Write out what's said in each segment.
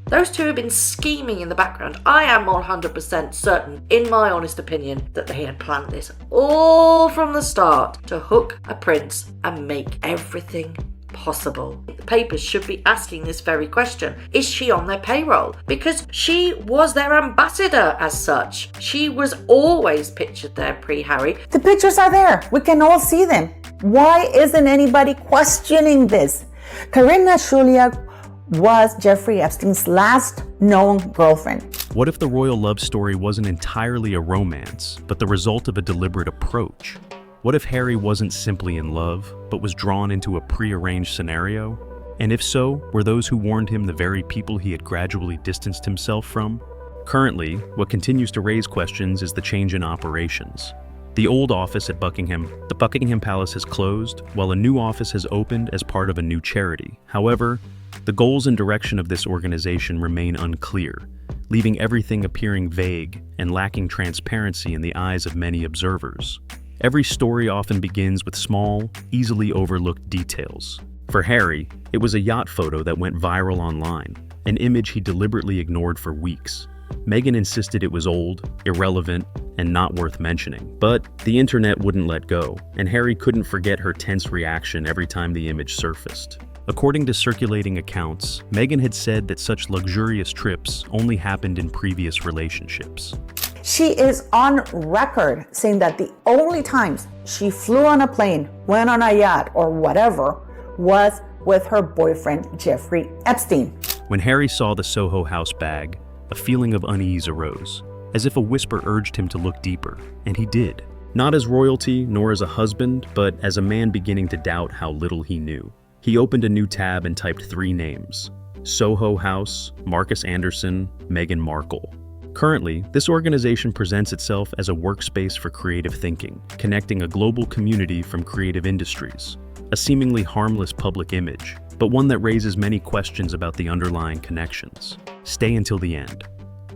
Those two have been scheming in the background. I am 100% certain, in my honest opinion, that they had planned this all from the start to hook a prince and make everything possible. The papers should be asking this very question. Is she on their payroll? Because she was their ambassador as such. She was always pictured there pre-Harry. The pictures are there. We can all see them. Why isn't anybody questioning this? Karina Shulia was Jeffrey Epstein's last known girlfriend. What if the royal love story wasn't entirely a romance, but the result of a deliberate approach? What if Harry wasn't simply in love, but was drawn into a prearranged scenario? And if so, were those who warned him the very people he had gradually distanced himself from? Currently, what continues to raise questions is the change in operations. The old office at the Buckingham Palace has closed, while a new office has opened as part of a new charity. However, the goals and direction of this organization remain unclear, leaving everything appearing vague and lacking transparency in the eyes of many observers. Every story often begins with small, easily overlooked details. For Harry, it was a yacht photo that went viral online, an image he deliberately ignored for weeks. Meghan insisted it was old, irrelevant, and not worth mentioning. But the internet wouldn't let go, and Harry couldn't forget her tense reaction every time the image surfaced. According to circulating accounts, Meghan had said that such luxurious trips only happened in previous relationships. She is on record saying that the only times she flew on a plane, went on a yacht, or whatever was with her boyfriend, Jeffrey Epstein. When Harry saw the Soho house bag, a feeling of unease arose, as if a whisper urged him to look deeper, and he did. Not as royalty, nor as a husband, but as a man beginning to doubt how little he knew. He opened a new tab and typed 3 names: Soho House, Marcus Anderson, Meghan Markle. Currently, this organization presents itself as a workspace for creative thinking, connecting a global community from creative industries. A seemingly harmless public image, but one that raises many questions about the underlying connections. Stay until the end.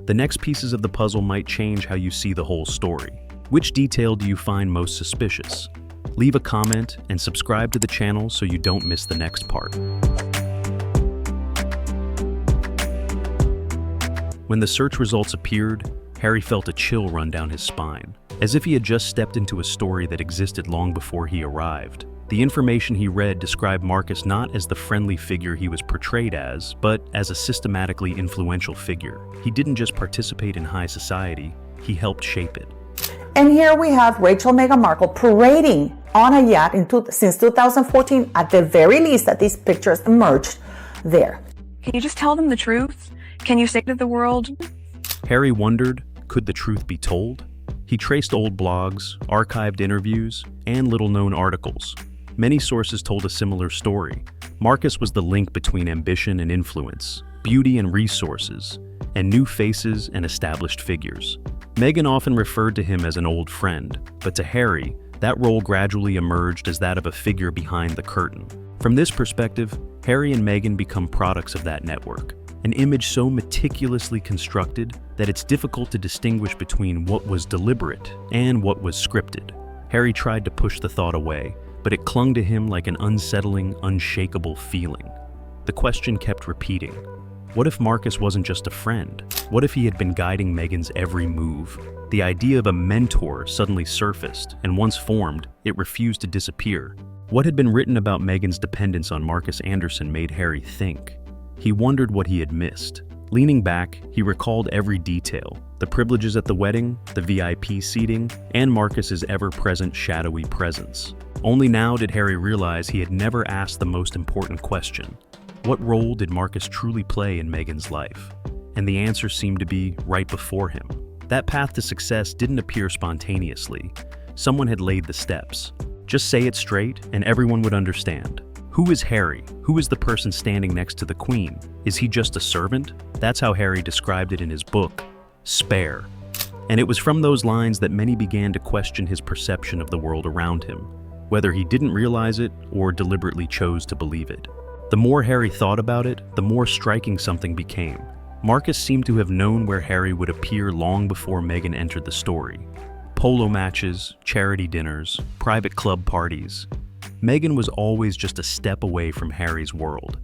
The next pieces of the puzzle might change how you see the whole story. Which detail do you find most suspicious? Leave a comment and subscribe to the channel so you don't miss the next part. When the search results appeared, Harry felt a chill run down his spine, as if he had just stepped into a story that existed long before he arrived. The information he read described Marcus not as the friendly figure he was portrayed as, but as a systematically influential figure. He didn't just participate in high society, he helped shape it. And here we have Meghan Markle parading on a yacht since 2014, at the very least that these pictures emerged there. Can you just tell them the truth? Can you say to the world? Harry wondered, could the truth be told? He traced old blogs, archived interviews, and little-known articles. Many sources told a similar story. Marcus was the link between ambition and influence, beauty and resources, and new faces and established figures. Meghan often referred to him as an old friend, but to Harry, that role gradually emerged as that of a figure behind the curtain. From this perspective, Harry and Meghan become products of that network, an image so meticulously constructed that it's difficult to distinguish between what was deliberate and what was scripted. Harry tried to push the thought away, but it clung to him like an unsettling, unshakable feeling. The question kept repeating. What if Marcus wasn't just a friend? What if he had been guiding Meghan's every move? The idea of a mentor suddenly surfaced, and once formed, it refused to disappear. What had been written about Meghan's dependence on Marcus Anderson made Harry think. He wondered what he had missed. Leaning back, he recalled every detail: the privileges at the wedding, the VIP seating, and Marcus's ever-present shadowy presence. Only now did Harry realize he had never asked the most important question. What role did Marcus truly play in Meghan's life? And the answer seemed to be right before him. That path to success didn't appear spontaneously. Someone had laid the steps. Just say it straight and everyone would understand. Who is Harry? Who is the person standing next to the Queen? Is he just a servant? That's how Harry described it in his book, Spare. And it was from those lines that many began to question his perception of the world around him, whether he didn't realize it or deliberately chose to believe it. The more Harry thought about it, the more striking something became. Marcus seemed to have known where Harry would appear long before Meghan entered the story. Polo matches, charity dinners, private club parties. Meghan was always just a step away from Harry's world.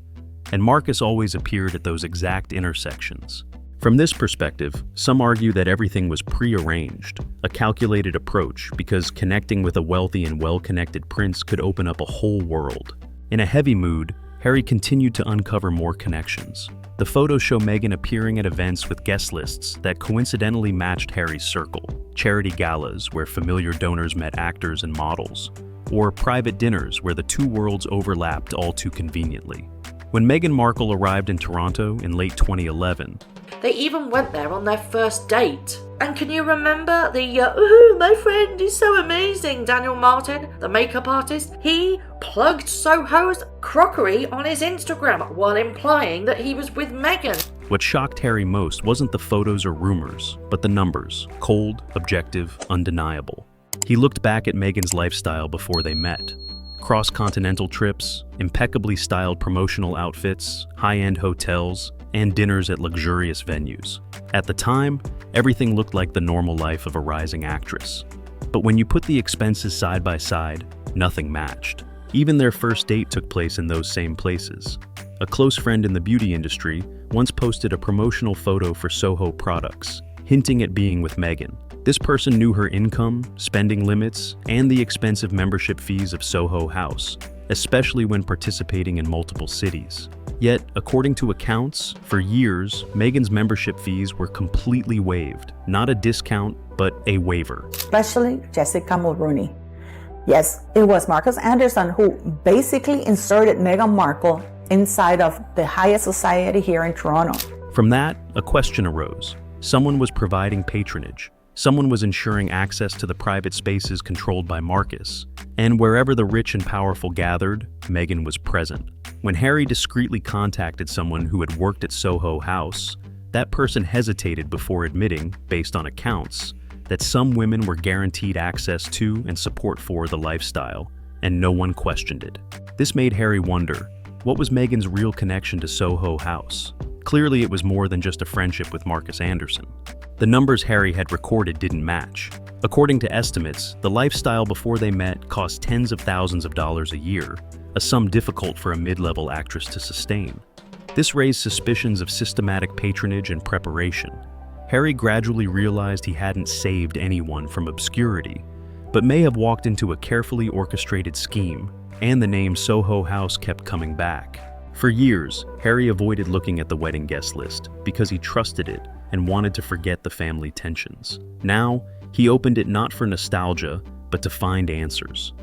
and Marcus always appeared at those exact intersections. From this perspective, some argue that everything was prearranged, a calculated approach because connecting with a wealthy and well-connected prince could open up a whole world. In a heavy mood, Harry continued to uncover more connections. The photos show Meghan appearing at events with guest lists that coincidentally matched Harry's circle, charity galas where familiar donors met actors and models, or private dinners where the two worlds overlapped all too conveniently. When Meghan Markle arrived in Toronto in late 2011, they even went there on their first date. And can you remember the, my friend is so amazing, Daniel Martin, the makeup artist? He plugged Soho's crockery on his Instagram while implying that he was with Meghan. What shocked Harry most wasn't the photos or rumors, but the numbers, cold, objective, undeniable. He looked back at Meghan's lifestyle before they met. Cross-continental trips, impeccably styled promotional outfits, high-end hotels, and dinners at luxurious venues. At the time, everything looked like the normal life of a rising actress. But when you put the expenses side by side, nothing matched. Even their first date took place in those same places. A close friend in the beauty industry once posted a promotional photo for Soho products, hinting at being with Meghan. This person knew her income, spending limits, and the expensive membership fees of Soho House, especially when participating in multiple cities. Yet, according to accounts, for years, Meghan's membership fees were completely waived. Not a discount, but a waiver. Especially Jessica Mulroney. Yes, it was Marcus Anderson who basically inserted Meghan Markle inside of the highest society here in Toronto. From that, a question arose. Someone was providing patronage. Someone was ensuring access to the private spaces controlled by Marcus. And wherever the rich and powerful gathered, Meghan was present. When Harry discreetly contacted someone who had worked at Soho House, that person hesitated before admitting, based on accounts, that some women were guaranteed access to and support for the lifestyle, and no one questioned it. This made Harry wonder, what was Meghan's real connection to Soho House? Clearly it was more than just a friendship with Marcus Anderson. The numbers Harry had recorded didn't match. According to estimates, the lifestyle before they met cost tens of thousands of dollars a year, a sum difficult for a mid-level actress to sustain. This raised suspicions of systematic patronage and preparation. Harry gradually realized he hadn't saved anyone from obscurity, but may have walked into a carefully orchestrated scheme, and the name Soho House kept coming back. For years, Harry avoided looking at the wedding guest list because he trusted it and wanted to forget the family tensions. Now, he opened it not for nostalgia, but to find answers.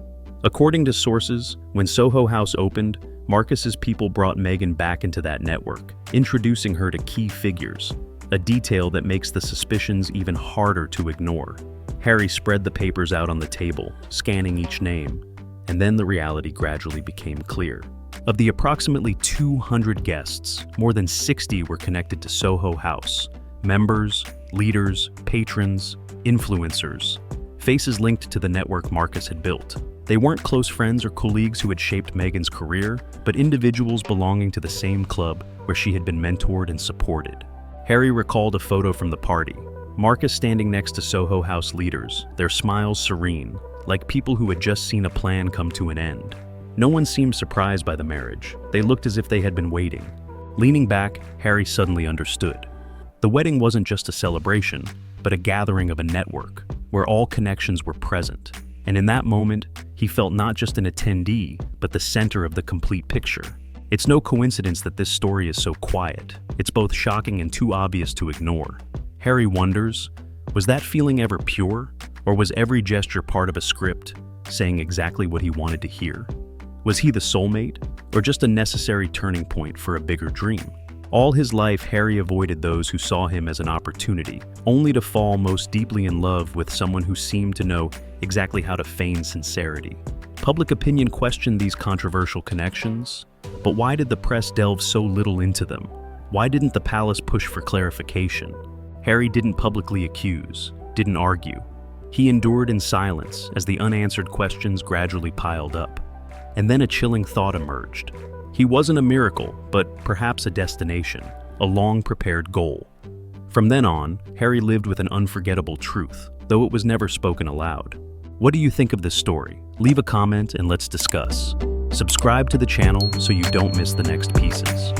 According to sources, when Soho House opened, Marcus's people brought Meghan back into that network, introducing her to key figures, a detail that makes the suspicions even harder to ignore. Harry spread the papers out on the table, scanning each name, and then the reality gradually became clear. Of the approximately 200 guests, more than 60 were connected to Soho House. Members, leaders, patrons, influencers, faces linked to the network Marcus had built. They weren't close friends or colleagues who had shaped Meghan's career, but individuals belonging to the same club where she had been mentored and supported. Harry recalled a photo from the party. Marcus standing next to Soho House leaders, their smiles serene, like people who had just seen a plan come to an end. No one seemed surprised by the marriage. They looked as if they had been waiting. Leaning back, Harry suddenly understood. The wedding wasn't just a celebration, but a gathering of a network, where all connections were present. And in that moment, he felt not just an attendee, but the center of the complete picture. It's no coincidence that this story is so quiet. It's both shocking and too obvious to ignore. Harry wonders, was that feeling ever pure? Or was every gesture part of a script, saying exactly what he wanted to hear? Was he the soulmate, or just a necessary turning point for a bigger dream? All his life, Harry avoided those who saw him as an opportunity, only to fall most deeply in love with someone who seemed to know exactly how to feign sincerity. Public opinion questioned these controversial connections, but why did the press delve so little into them? Why didn't the palace push for clarification? Harry didn't publicly accuse, didn't argue. He endured in silence as the unanswered questions gradually piled up. And then a chilling thought emerged. He wasn't a miracle, but perhaps a destination, a long-prepared goal. From then on, Harry lived with an unforgettable truth, though it was never spoken aloud. What do you think of this story? Leave a comment and let's discuss. Subscribe to the channel so you don't miss the next pieces.